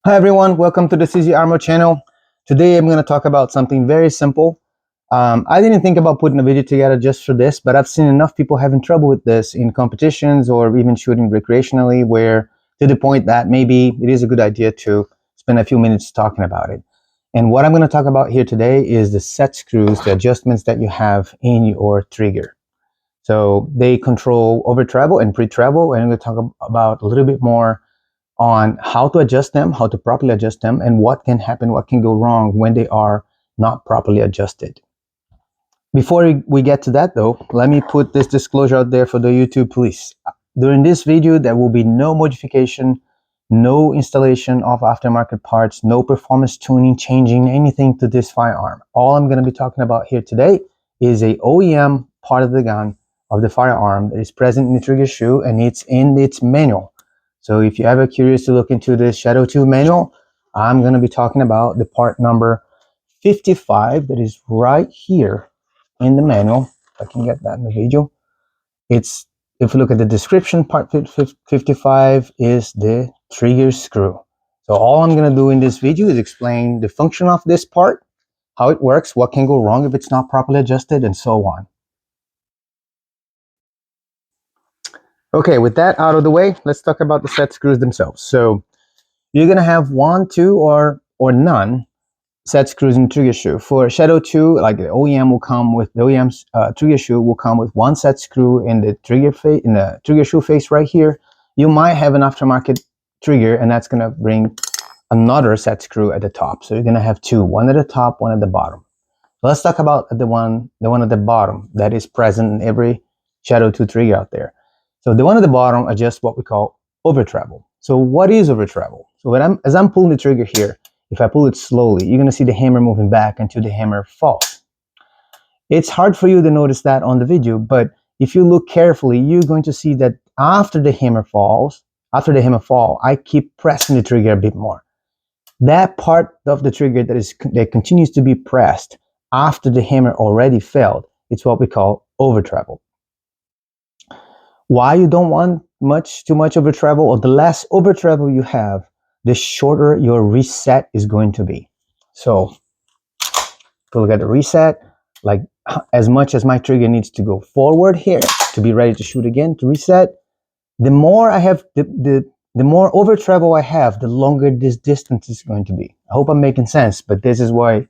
Hi everyone, welcome to the CZ Armor channel. Today I'm going to talk about something very simple. I didn't think about putting a video together just for this, but I've seen enough people having trouble with this in competitions or even shooting recreationally, where to the point that maybe it is a good idea to spend a few minutes talking about it. And what I'm going to talk about here today is the set screws, the adjustments that you have in your trigger. So they control over travel and pre-travel, and I'm going to talk about a little bit more on how to adjust them, how to properly adjust them, and what can happen, what can go wrong when they are not properly adjusted. Before we get to that though, let me put this disclosure out there for the YouTube police. During this video, there will be no modification, no installation of aftermarket parts, no performance tuning, changing anything to this firearm. All I'm going to be talking about here today is a OEM part of the gun, of the firearm, that is present in the trigger shoe, and it's in its manual. So if you're ever curious to look into the Shadow 2 manual, I'm going to be talking about the part number 55 that is right here in the manual. If I can get that in the video. It's, if you look at the description, part 55 is the trigger screw. So all I'm going to do in this video is explain the function of this part, how it works, what can go wrong if it's not properly adjusted, and so on. Okay, with that out of the way, let's talk about the set screws themselves. So you're going to have one, two, or none set screws in trigger shoe. For Shadow 2, like the OEM will come with, the OEM's trigger shoe will come with one set screw in the trigger face, in the trigger shoe face right here. You might have an aftermarket trigger, and that's going to bring another set screw at the top. So you're going to have two, one at the top, one at the bottom. Let's talk about the one at the bottom that is present in every Shadow 2 trigger out there. So the one at the bottom adjusts what we call over travel. So what is over travel? So as I'm pulling the trigger here, if I pull it slowly, you're going to see the hammer moving back until the hammer falls. It's hard for you to notice that on the video, but if you look carefully, you're going to see that after the hammer fall, I keep pressing the trigger a bit more. That part of the trigger that continues to be pressed after the hammer already failed, it's what we call over travel. Why you don't want too much over travel, or the less over travel you have, the shorter your reset is going to be. So if you look at the reset, like as much as my trigger needs to go forward here to be ready to shoot again, to reset, the more I have, the more over travel I have, the longer this distance is going to be. I hope I'm making sense, but this is why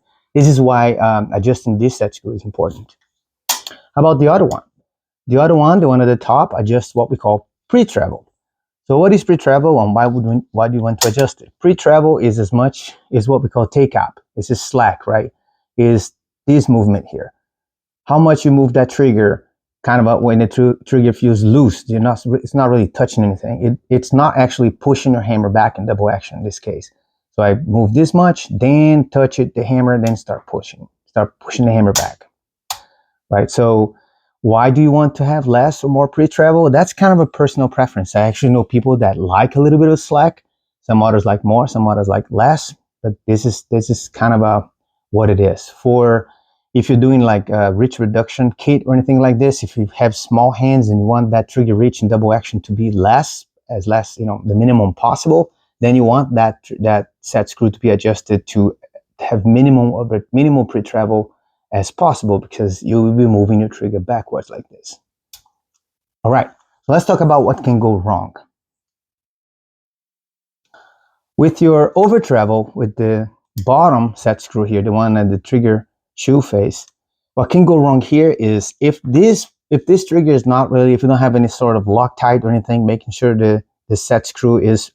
adjusting this set screw is important. How about the other one? The other one, the one at the top, adjusts what we call pre-travel. So what is pre-travel, and why do you want to adjust it? Pre-travel is what we call take up. This is slack, right? Is this movement here. How much you move that trigger, kind of when the trigger feels loose, it's not really touching anything. It's not actually pushing your hammer back in double action in this case. So I move this much, then touch it, the hammer, then start pushing the hammer back, right? So why do you want to have less or more pre-travel? That's kind of a personal preference. I actually know people that like a little bit of slack. Some others like more, some others like less. But this is kind of what it is. For if you're doing like a reach reduction kit or anything like this, if you have small hands and you want that trigger reach and double action to be less, the minimum possible, then you want that set screw to be adjusted to have minimal pre-travel as possible, because you will be moving your trigger backwards like this. All right, so let's talk about what can go wrong. With your over travel, with the bottom set screw here, the one at the trigger shoe face, what can go wrong here is if this trigger is not really, if you don't have any sort of Loctite or anything, making sure the set screw is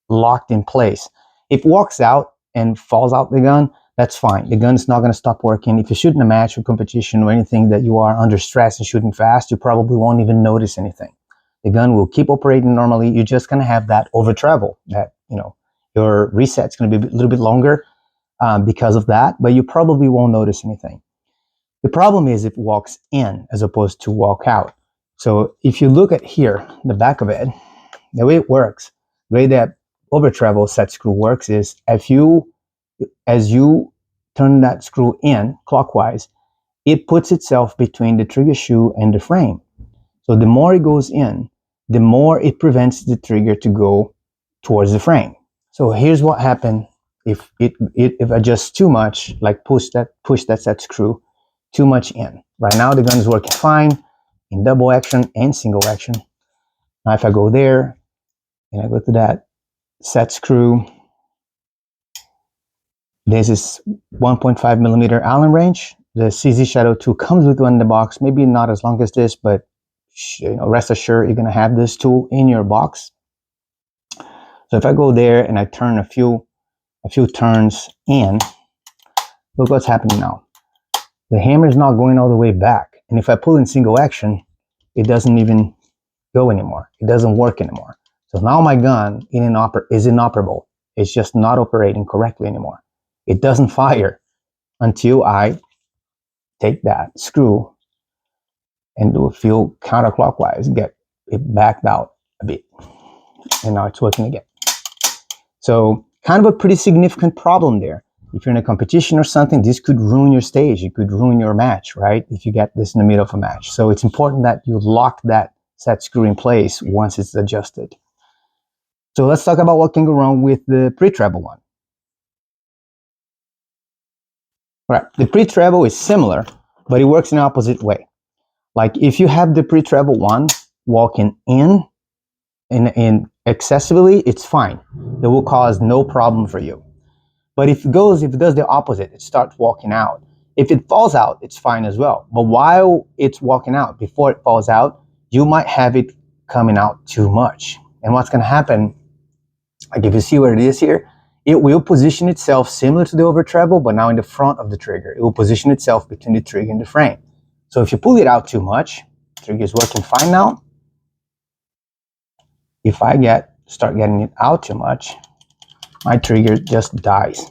locked in place. If it walks out and falls out the gun, that's fine. The gun's not going to stop working. If you're shooting a match or competition or anything that you are under stress and shooting fast, you probably won't even notice anything. The gun will keep operating normally. You're just going to have that over travel, that, your reset's going to be a little bit longer because of that, but you probably won't notice anything. The problem is if it walks in as opposed to walk out. So if you look at here, the back of it, the way it works, the way that over travel set screw works is as you turn that screw in clockwise, it puts itself between the trigger shoe and the frame. So the more it goes in, the more it prevents the trigger to go towards the frame. So here's what happened if it adjusts too much, like push that set screw too much in. Right now the gun is working fine in double action and single action. Now if I go there and I go to that set screw, this is 1.5 millimeter Allen wrench. The CZ Shadow 2 comes with one in the box, maybe not as long as this, but rest assured you're gonna have this tool in your box. So if I go there and I turn a few turns in, look what's happening now. The hammer is not going all the way back. And if I pull in single action, it doesn't even go anymore. It doesn't work anymore. So now my gun is inoperable. It's just not operating correctly anymore. It doesn't fire until I take that screw and do a few counterclockwise, get it backed out a bit. And now it's working again. So kind of a pretty significant problem there. If you're in a competition or something, this could ruin your stage. It could ruin your match, right? If you get this in the middle of a match. So it's important that you lock that set screw in place once it's adjusted. So let's talk about what can go wrong with the pre-treble one. All right, the pre-treble is similar, but it works in the opposite way. Like if you have the pre-treble one walking in excessively, it's fine. It will cause no problem for you. But if it does the opposite, it starts walking out. If it falls out, it's fine as well. But while it's walking out, before it falls out, you might have it coming out too much. And what's going to happen, like if you see where it is here, it will position itself similar to the over treble, but now in the front of the trigger. It will position itself between the trigger and the frame. So if you pull it out too much, the trigger is working fine now. If I start getting it out too much, my trigger just dies.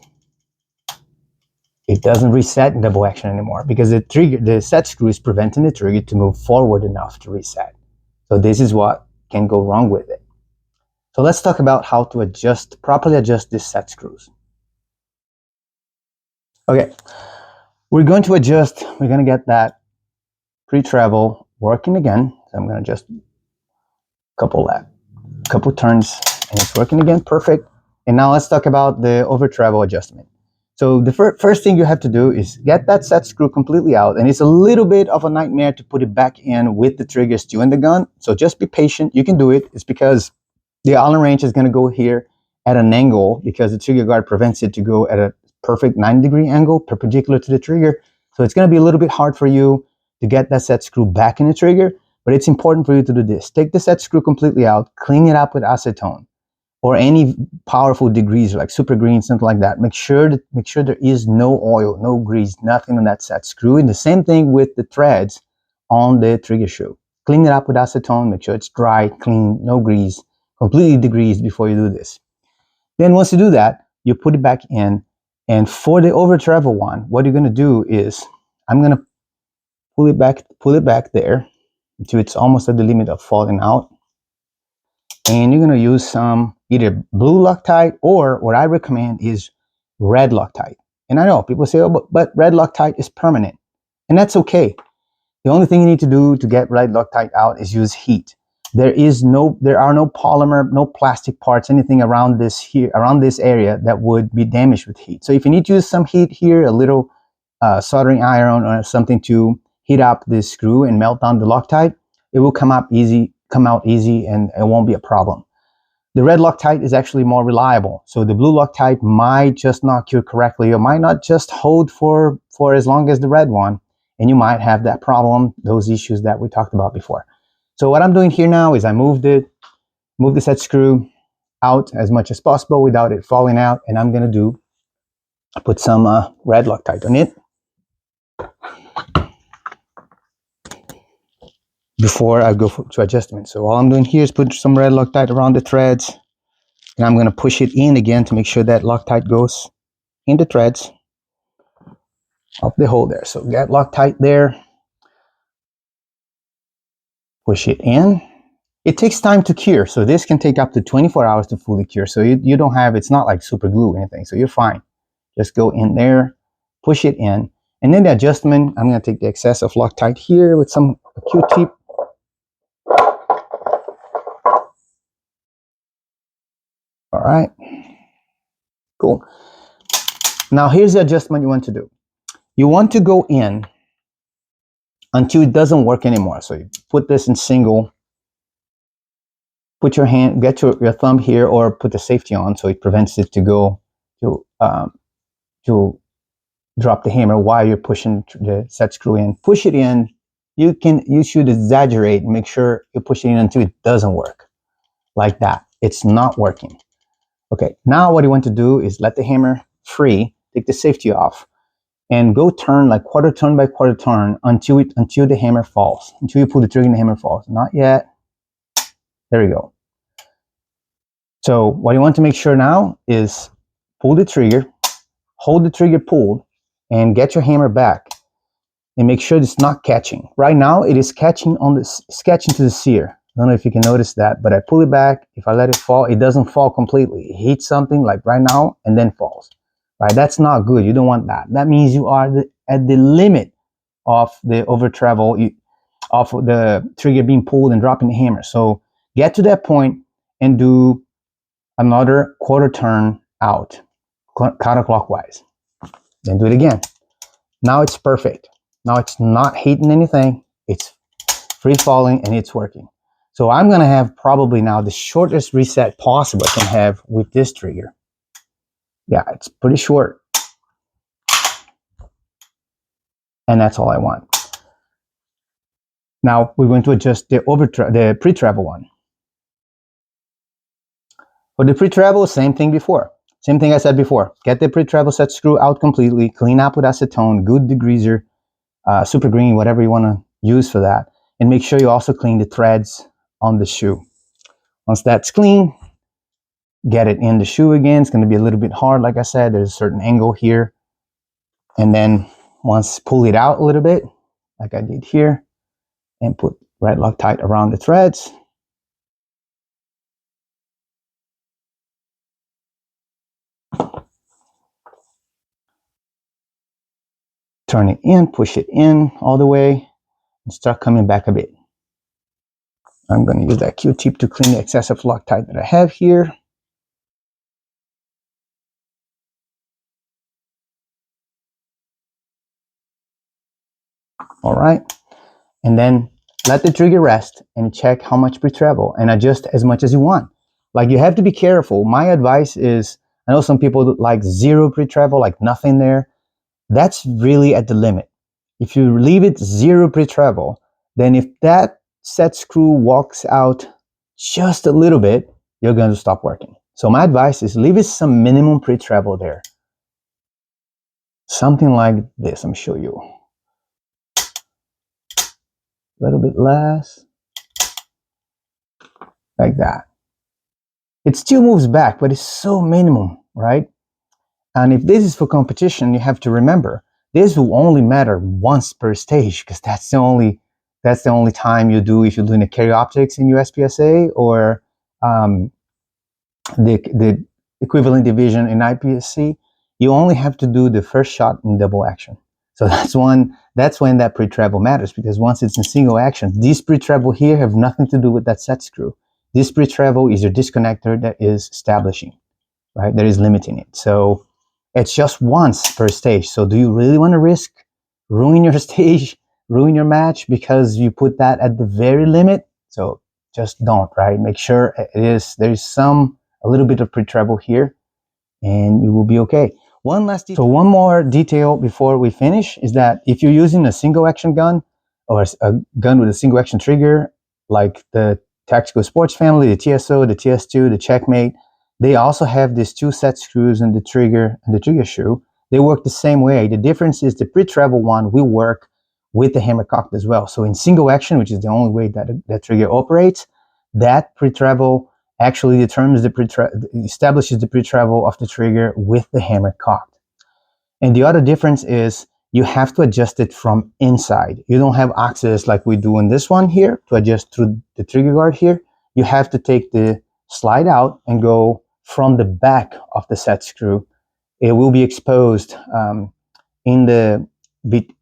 It doesn't reset in double action anymore because the set screw is preventing the trigger to move forward enough to reset. So this is what can go wrong with it. So let's talk about how to properly adjust these set screws. Okay, we're going to get that pre-treble working again. So I'm going to just couple turns and it's working again, perfect. And now let's talk about the over treble adjustment. So the first thing you have to do is get that set screw completely out, and it's a little bit of a nightmare to put it back in with the trigger still in the gun. So just be patient, you can do it. It's because the Allen wrench is going to go here at an angle because the trigger guard prevents it to go at a perfect 90-degree angle perpendicular to the trigger. So it's going to be a little bit hard for you to get that set screw back in the trigger, but it's important for you to do this. Take the set screw completely out, clean it up with acetone or any powerful degreaser like super green, something like that. Make sure there is no oil, no grease, nothing on that set screw. And the same thing with the threads on the trigger shoe. Clean it up with acetone, make sure it's dry, clean, no grease, completely degreased before you do this. Then once you do that, you put it back in. And for the over travel one, what you're gonna do is I'm gonna pull it back there until it's almost at the limit of falling out. And you're going to use some either blue Loctite, or what I recommend is red Loctite. And I know people say, oh, but red Loctite is permanent. And that's okay. The only thing you need to do to get red Loctite out is use heat. There are no polymer, no plastic parts, anything around this area that would be damaged with heat. So if you need to use some heat here, a little soldering iron or something to heat up this screw and melt down the Loctite, it will come out easy, and it won't be a problem. The red Loctite is actually more reliable. So the blue Loctite might just not cure correctly or might not just hold for as long as the red one. And you might have that problem, those issues that we talked about before. So what I'm doing here now is I move the set screw out as much as possible without it falling out. And I'm going to put some red Loctite on it before I go to adjustment. So all I'm doing here is put some red Loctite around the threads, and I'm going to push it in again to make sure that Loctite goes in the threads of the hole there. So get Loctite there, push it in. It takes time to cure, so this can take up to 24 hours to fully cure. So you don't have, it's not like super glue or anything, so you're fine. Just go in there, push it in, and then the adjustment, I'm going to take the excess of Loctite here with some Q-tip. All right, Cool. Now here's the adjustment you want to do. You want to go in until it doesn't work anymore. So you put this in single, put your hand, get your thumb here, or put the safety on so it prevents it to go to drop the hammer while you're pushing the set screw in. Push it in. You should exaggerate and make sure you push it in until it doesn't work. Like that. It's not working. Okay, now what you want to do is let the hammer free, take the safety off, and go turn like quarter turn by quarter turn until the hammer falls. Until you pull the trigger and the hammer falls. Not yet. There you go. So what you want to make sure now is pull the trigger, hold the trigger pulled, and get your hammer back. And make sure it's not catching. Right now, it is catching to the sear. I don't know if you can notice that, but I pull it back. If I let it fall, it doesn't fall completely. It hits something like right now and then falls. Right? That's not good. You don't want that. That means you are at the limit of the over travel, of the trigger being pulled and dropping the hammer. So get to that point and do another quarter turn out, counterclockwise. Then do it again. Now it's perfect. Now it's not hitting anything. It's free falling and it's working. So I'm going to have probably now the shortest reset possible I can have with this trigger. Yeah, it's pretty short. And that's all I want. Now we're going to adjust the pre-travel one. For the pre-travel, same thing before. Same thing I said before. Get the pre-travel set screw out completely, clean up with acetone, good degreaser, super green, whatever you want to use for that. And make sure you also clean the threads on the shoe. Once that's clean, get it in the shoe again. It's going to be a little bit hard, like I said. There's a certain angle here. And then once pull it out a little bit, like I did here, and put right Loctite around the threads. Turn it in, push it in all the way, and start coming back a bit. I'm going to use that Q-tip to clean the excessive Loctite that I have here. All right. And then let the trigger rest and check how much pre-travel and adjust as much as you want. Like, you have to be careful. My advice is, I know some people like zero pre-travel, like nothing there. That's really at the limit. If you leave it zero pre-travel, then if that set screw walks out just a little bit, you're going to stop working. So my advice is leave it some minimum pre-travel there. Something like this. Let me show you. A little bit less. Like that. It still moves back, but it's so minimum, right? And if this is for competition, you have to remember, this will only matter once per stage, because that's the only time you do if you're doing a carry optics in USPSA or the equivalent division in IPSC. You only have to do the first shot in double action. So that's when that pre-travel matters, because once it's in single action, these pre-travel here have nothing to do with that set screw. This pre-travel is your disconnector that is establishing, right? That is limiting it. So it's just once per stage. So do you really want to risk ruin your stage, ruin your match because you put that at the very limit? So just don't, right? Make sure there's a little bit of pre-travel here and you will be okay. So one more detail before we finish is that if you're using a single action gun or a gun with a single action trigger, like the Tactical Sports family, the TSO, the TS2, the Checkmate, they also have these two set screws in the trigger and the trigger shoe. They work the same way. The difference is the pre-travel one will work with the hammer cocked as well. So in single action, which is the only way that that trigger operates, that pre-travel actually establishes the pre-travel of the trigger with the hammer cocked. And the other difference is you have to adjust it from inside. You don't have access like we do in this one here to adjust through the trigger guard here. You have to take the slide out and go from the back of the set screw. It will be exposed in the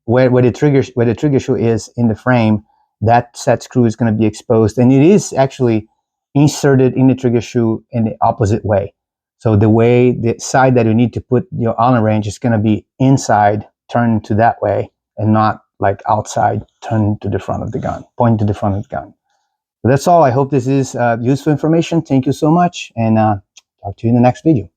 where the trigger shoe is in the frame. That set screw is going to be exposed, and it is actually inserted in the trigger shoe in the opposite way. So the way, the side that you need to put your Allen wrench is going to be inside, turned to that way, and not like outside, turned to the front of the gun, point to the front of the gun. So that's all. I hope this is useful information. Thank you so much, and talk to you in the next video.